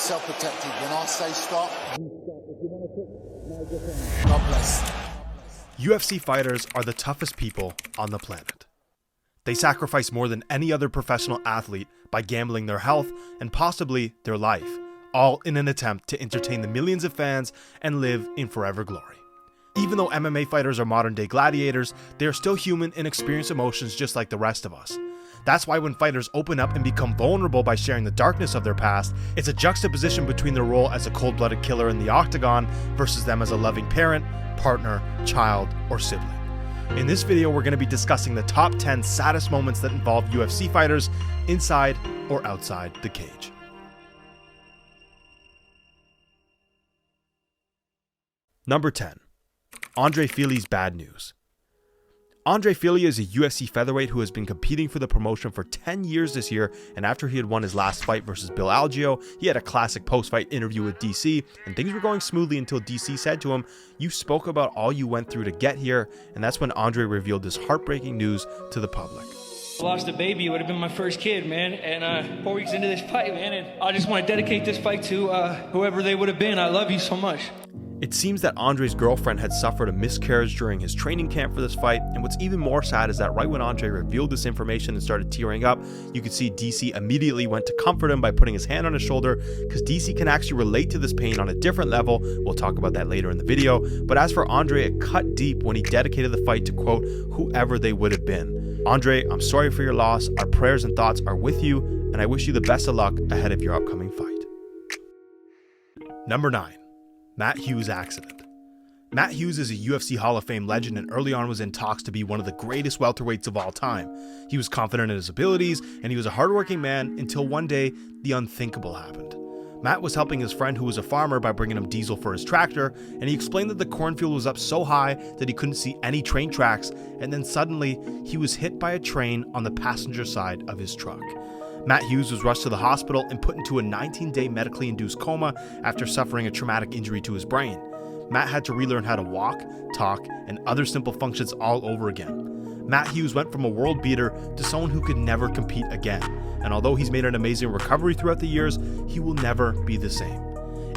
self-protected. When I say stop, you stop. If you want to quit, God bless. UFC fighters are the toughest people on the planet. They sacrifice more than any other professional athlete by gambling their health and possibly their life, all in an attempt to entertain the millions of fans and live in forever glory. Even though MMA fighters are modern-day gladiators, they are still human and experience emotions just like the rest of us. That's why when fighters open up and become vulnerable by sharing the darkness of their past, it's a juxtaposition between their role as a cold-blooded killer in the octagon versus them as a loving parent, partner, child, or sibling. In this video, we're going to be discussing the top 10 saddest moments that involve UFC fighters inside or outside the cage. Number 10. Andre Fili's bad news. Andre Fili is a UFC featherweight who has been competing for the promotion for 10 years this year, and after he had won his last fight versus Bill Algeo, he had a classic post-fight interview with DC, and things were going smoothly until DC said to him, "You spoke about all you went through to get here," and that's when Andre revealed this heartbreaking news to the public. I lost a baby. It would have been my first kid, man, and 4 weeks into this fight, man, and I just want to dedicate this fight to whoever they would have been. I love you so much. It seems that Andre's girlfriend had suffered a miscarriage during his training camp for this fight, and what's even more sad is that right when Andre revealed this information and started tearing up, you could see DC immediately went to comfort him by putting his hand on his shoulder, because DC can actually relate to this pain on a different level. We'll talk about that later in the video. But as for Andre, it cut deep when he dedicated the fight to, quote, whoever they would have been. Andre, I'm sorry for your loss. Our prayers and thoughts are with you, and I wish you the best of luck ahead of your upcoming fight. Number 9. Matt Hughes' accident. Matt Hughes is a UFC Hall of Fame legend and early on was in talks to be one of the greatest welterweights of all time. He was confident in his abilities and he was a hardworking man until one day the unthinkable happened. Matt was helping his friend who was a farmer by bringing him diesel for his tractor, and he explained that the cornfield was up so high that he couldn't see any train tracks, and then suddenly he was hit by a train on the passenger side of his truck. Matt Hughes was rushed to the hospital and put into a 19-day medically induced coma after suffering a traumatic injury to his brain. Matt had to relearn how to walk, talk, and other simple functions all over again. Matt Hughes went from a world beater to someone who could never compete again, and although he's made an amazing recovery throughout the years, he will never be the same.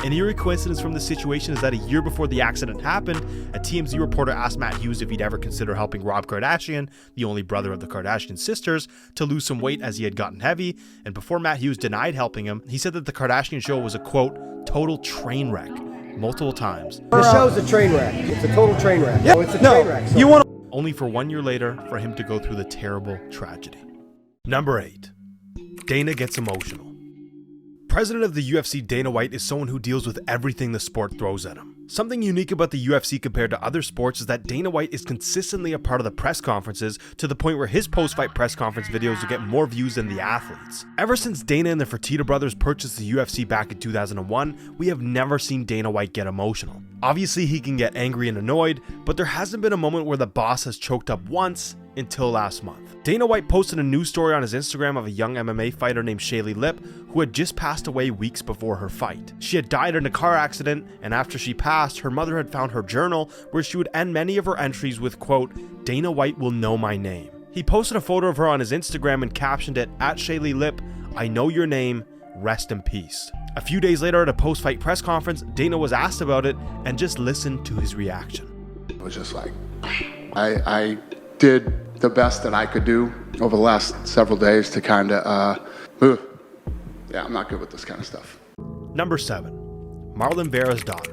An eerie coincidence from this situation is that a year before the accident happened, a TMZ reporter asked Matt Hughes if he'd ever consider helping Rob Kardashian, the only brother of the Kardashian sisters, to lose some weight as he had gotten heavy, and before Matt Hughes denied helping him, he said that the Kardashian show was a, quote, total train wreck, multiple times. The show's a train wreck. It's a total train wreck. Yeah, it's a train wreck. So. You want only for 1 year later for him to go through the terrible tragedy. Number 8. Dana gets emotional. President of the UFC, Dana White, is someone who deals with everything the sport throws at him. Something unique about the UFC compared to other sports is that Dana White is consistently a part of the press conferences to the point where his post-fight press conference videos will get more views than the athletes. Ever since Dana and the Fertitta brothers purchased the UFC back in 2001, we have never seen Dana White get emotional. Obviously, he can get angry and annoyed, but there hasn't been a moment where the boss has choked up once until last month. Dana White posted a news story on his Instagram of a young MMA fighter named Shaylee Lip, who had just passed away weeks before her fight. She had died in a car accident, and after she passed, her mother had found her journal where she would end many of her entries with, quote, Dana White will know my name. He posted a photo of her on his Instagram and captioned it, @Shaylee Lip, I know your name, rest in peace. A few days later at a post-fight press conference, Dana was asked about it, and just listen to his reaction. It was just like, I did the best that I could do over the last several days to kind of, yeah, I'm not good with this kind of stuff. Number 7. Marlon Vera's daughter.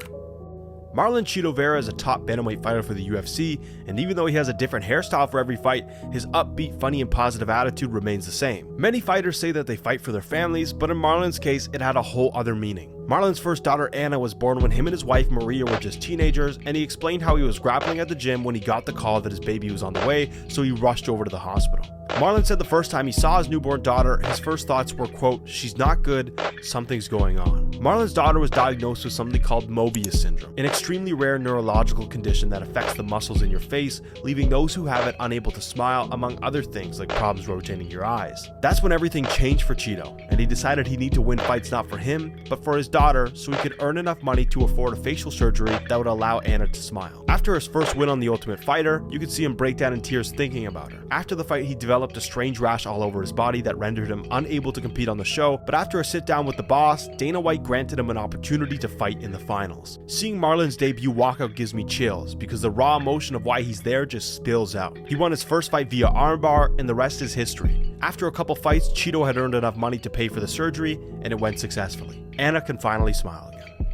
Marlon Cheeto Vera is a top bantamweight fighter for the UFC, and even though he has a different hairstyle for every fight, his upbeat, funny, and positive attitude remains the same. Many fighters say that they fight for their families, but in Marlon's case, it had a whole other meaning. Marlon's first daughter Anna was born when him and his wife Maria were just teenagers, and he explained how he was grappling at the gym when he got the call that his baby was on the way, so he rushed over to the hospital. Marlon said the first time he saw his newborn daughter, his first thoughts were, quote, she's not good, something's going on. Marlon's daughter was diagnosed with something called Mobius syndrome, an extremely rare neurological condition that affects the muscles in your face, leaving those who have it unable to smile, among other things like problems rotating your eyes. That's when everything changed for Cheeto, and he decided he'd need to win fights not for him, but for his daughter. daughter so he could earn enough money to afford a facial surgery that would allow Anna to smile. After his first win on The Ultimate Fighter, you could see him break down in tears thinking about her. After the fight, he developed a strange rash all over his body that rendered him unable to compete on the show, but after a sit down with the boss, Dana White granted him an opportunity to fight in the finals. Seeing Marlon's debut walkout gives me chills because the raw emotion of why he's there just spills out. He won his first fight via armbar, and the rest is history. After a couple fights, Cheeto had earned enough money to pay for the surgery, and it went successfully. Anna can finally smile again.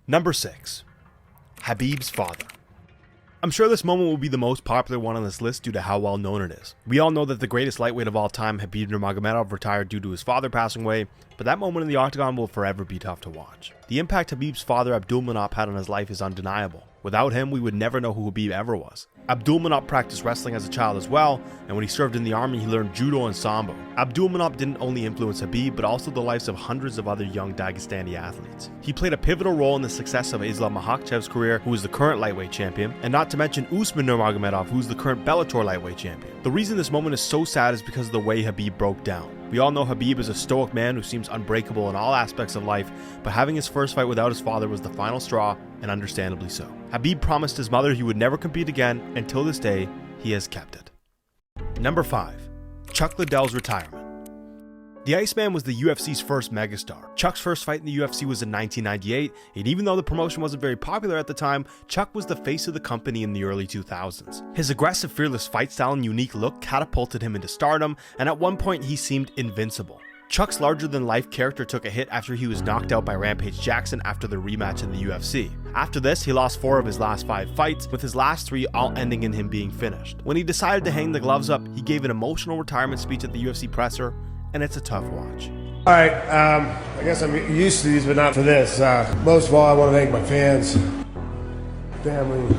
Number 6. Khabib's father. I'm sure this moment will be the most popular one on this list due to how well known it is. We all know that the greatest lightweight of all time, Khabib Nurmagomedov, retired due to his father passing away, but that moment in the octagon will forever be tough to watch. The impact Khabib's father Abdulmanap had on his life is undeniable. Without him, we would never know who Khabib ever was. Abdulmanap practiced wrestling as a child as well, and when he served in the army, he learned judo and sambo. Abdulmanap didn't only influence Khabib, but also the lives of hundreds of other young Dagestani athletes. He played a pivotal role in the success of Islam Makhachev's career, who is the current lightweight champion, and not to mention Usman Nurmagomedov, who is the current Bellator lightweight champion. The reason this moment is so sad is because of the way Khabib broke down. We all know Khabib is a stoic man who seems unbreakable in all aspects of life, but having his first fight without his father was the final straw, and understandably so. Khabib promised his mother he would never compete again, and till this day, he has kept it. Number 5. Chuck Liddell's retirement. The Iceman was the UFC's first megastar. Chuck's first fight in the UFC was in 1998, and even though the promotion wasn't very popular at the time, Chuck was the face of the company in the early 2000s. His aggressive, fearless fight style and unique look catapulted him into stardom, and at one point he seemed invincible. Chuck's larger-than-life character took a hit after he was knocked out by Rampage Jackson after the rematch in the UFC. After this, he lost 4 of his last 5 fights, with his last 3 all ending in him being finished. When he decided to hang the gloves up, he gave an emotional retirement speech at the UFC presser, and it's a tough watch. All right, I guess I'm used to these, but not for this. Most of all, I want to thank my fans, family,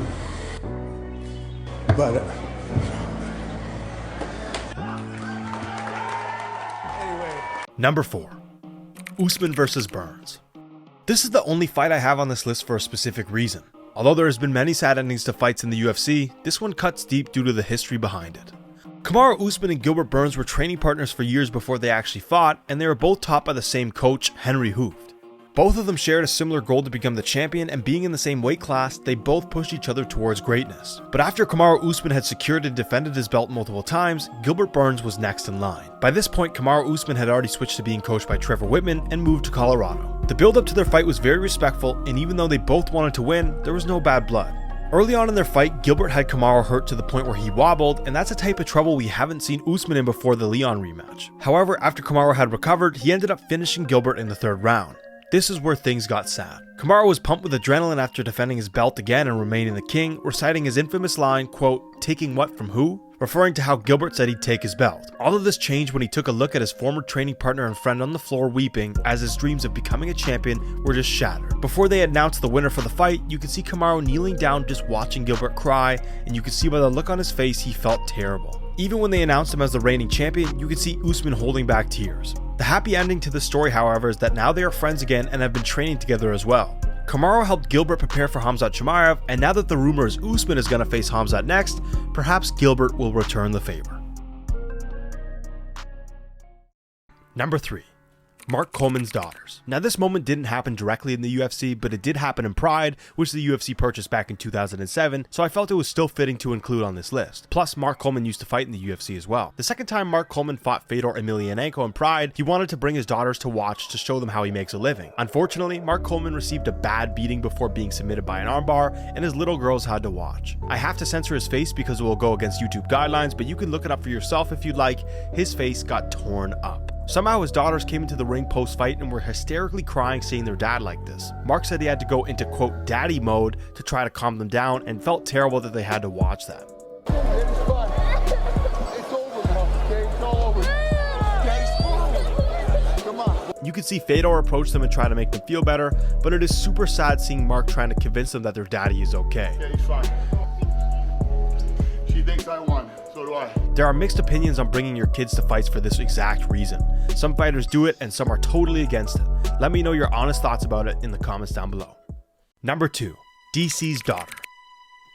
but anyway. Number 4. Usman vs. Burns. This is the only fight I have on this list for a specific reason. Although there has been many sad endings to fights in the UFC, this one cuts deep due to the history behind it. Kamaru Usman and Gilbert Burns were training partners for years before they actually fought, and they were both taught by the same coach, Henry Hughe. Both of them shared a similar goal to become the champion, and being in the same weight class, they both pushed each other towards greatness. But after Kamaru Usman had secured and defended his belt multiple times, Gilbert Burns was next in line. By this point, Kamaru Usman had already switched to being coached by Trevor Whitman and moved to Colorado. The build-up to their fight was very respectful, and even though they both wanted to win, there was no bad blood. Early on in their fight, Gilbert had Kamaru hurt to the point where he wobbled, and that's a type of trouble we haven't seen Usman in before the Leon rematch. However, after Kamaru had recovered, he ended up finishing Gilbert in the 3rd round. This is where things got sad. Kamaru was pumped with adrenaline after defending his belt again and remaining the king, reciting his infamous line, quote, "Taking what from who?" referring to how Gilbert said he'd take his belt. All of this changed when he took a look at his former training partner and friend on the floor weeping as his dreams of becoming a champion were just shattered. Before they announced the winner for the fight, you could see Kamaru kneeling down just watching Gilbert cry, and you could see by the look on his face he felt terrible. Even when they announced him as the reigning champion, you could see Usman holding back tears. The happy ending to this story, however, is that now they are friends again and have been training together as well. Kamaru helped Gilbert prepare for Khamzat Chimaev, and now that the rumor is Usman is going to face Khamzat next, perhaps Gilbert will return the favor. Number 3. Mark Coleman's daughters. Now this moment didn't happen directly in the UFC, but it did happen in Pride, which the UFC purchased back in 2007, so I felt it was still fitting to include on this list. Plus, Mark Coleman used to fight in the UFC as well. The second time Mark Coleman fought Fedor Emelianenko in Pride, he wanted to bring his daughters to watch to show them how he makes a living. Unfortunately, Mark Coleman received a bad beating before being submitted by an armbar, and his little girls had to watch. I have to censor his face because it will go against YouTube guidelines, but you can look it up for yourself if you'd like. His face got torn up. Somehow his daughters came into the ring post-fight and were hysterically crying seeing their dad like this. Mark said he had to go into quote daddy mode to try to calm them down and felt terrible that they had to watch that. It's fun. It's over, Mom, okay? It's all over. Daddy's come on. You could see Fedor approach them and try to make them feel better, but it is super sad seeing Mark trying to convince them that their daddy is okay. Yeah, he's fine. She thinks I won. So do I. There are mixed opinions on bringing your kids to fights for this exact reason. Some fighters do it and some are totally against it. Let me know your honest thoughts about it in the comments down below. Number 2. DC's daughter.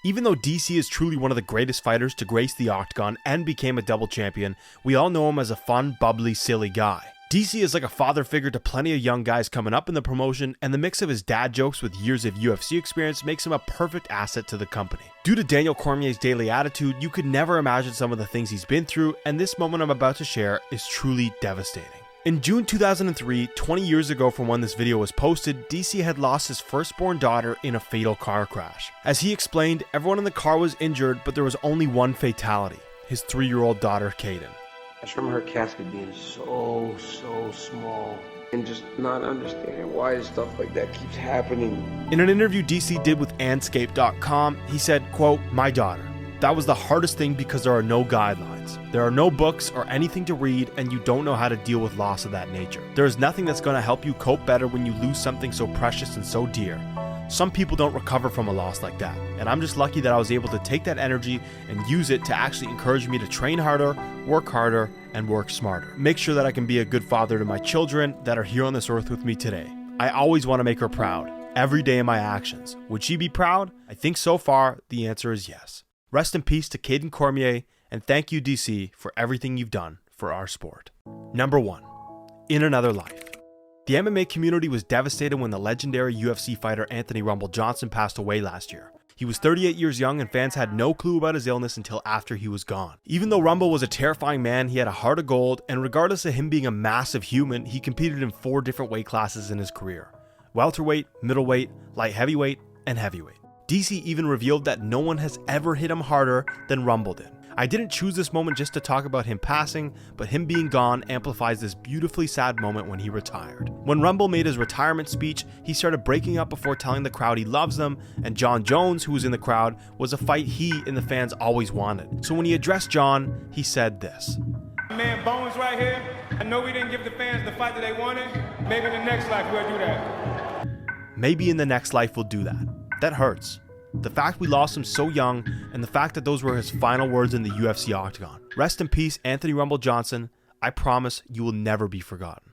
Even though DC is truly one of the greatest fighters to grace the octagon and became a double champion, we all know him as a fun, bubbly, silly guy. DC is like a father figure to plenty of young guys coming up in the promotion, and the mix of his dad jokes with years of UFC experience makes him a perfect asset to the company. Due to Daniel Cormier's daily attitude, you could never imagine some of the things he's been through, and this moment I'm about to share is truly devastating. In June 2003, 20 years ago from when this video was posted, DC had lost his firstborn daughter in a fatal car crash. As he explained, everyone in the car was injured, but there was only one fatality: his 3-year-old daughter, Kaden. I just remember her casket being so small and just not understanding why stuff like that keeps happening. In an interview DC did with Anscape.com, he said, quote, "My daughter. That was the hardest thing because there are no guidelines. There are no books or anything to read, and you don't know how to deal with loss of that nature. There is nothing that's going to help you cope better when you lose something so precious and so dear. Some people don't recover from a loss like that, and I'm just lucky that I was able to take that energy and use it to actually encourage me to train harder, and work smarter. Make sure that I can be a good father to my children that are here on this earth with me today. I always want to make her proud, every day in my actions. Would she be proud? I think so far, the answer is yes. Rest in peace to Kaden Cormier, and thank you, DC, for everything you've done for our sport." Number 1. In another life. The MMA community was devastated when the legendary UFC fighter Anthony "Rumble" Johnson passed away last year. He was 38 years young, and fans had no clue about his illness until after he was gone. Even though Rumble was a terrifying man, he had a heart of gold, and regardless of him being a massive human, he competed in 4 different weight classes in his career: welterweight, middleweight, light heavyweight, and heavyweight. DC even revealed that no one has ever hit him harder than Rumble did. I didn't choose this moment just to talk about him passing, but him being gone amplifies this beautifully sad moment when he retired. When Rumble made his retirement speech, he started breaking up before telling the crowd he loves them, and John Jones, who was in the crowd, was a fight he and the fans always wanted. So when he addressed John, he said this. Man, Bones right here. I know we didn't give the fans the fight that they wanted. Maybe in the next life we'll do that. Maybe in the next life we'll do that. That hurts. The fact we lost him so young, and the fact that those were his final words in the UFC octagon. Rest in peace, Anthony "Rumble" Johnson. I promise you will never be forgotten.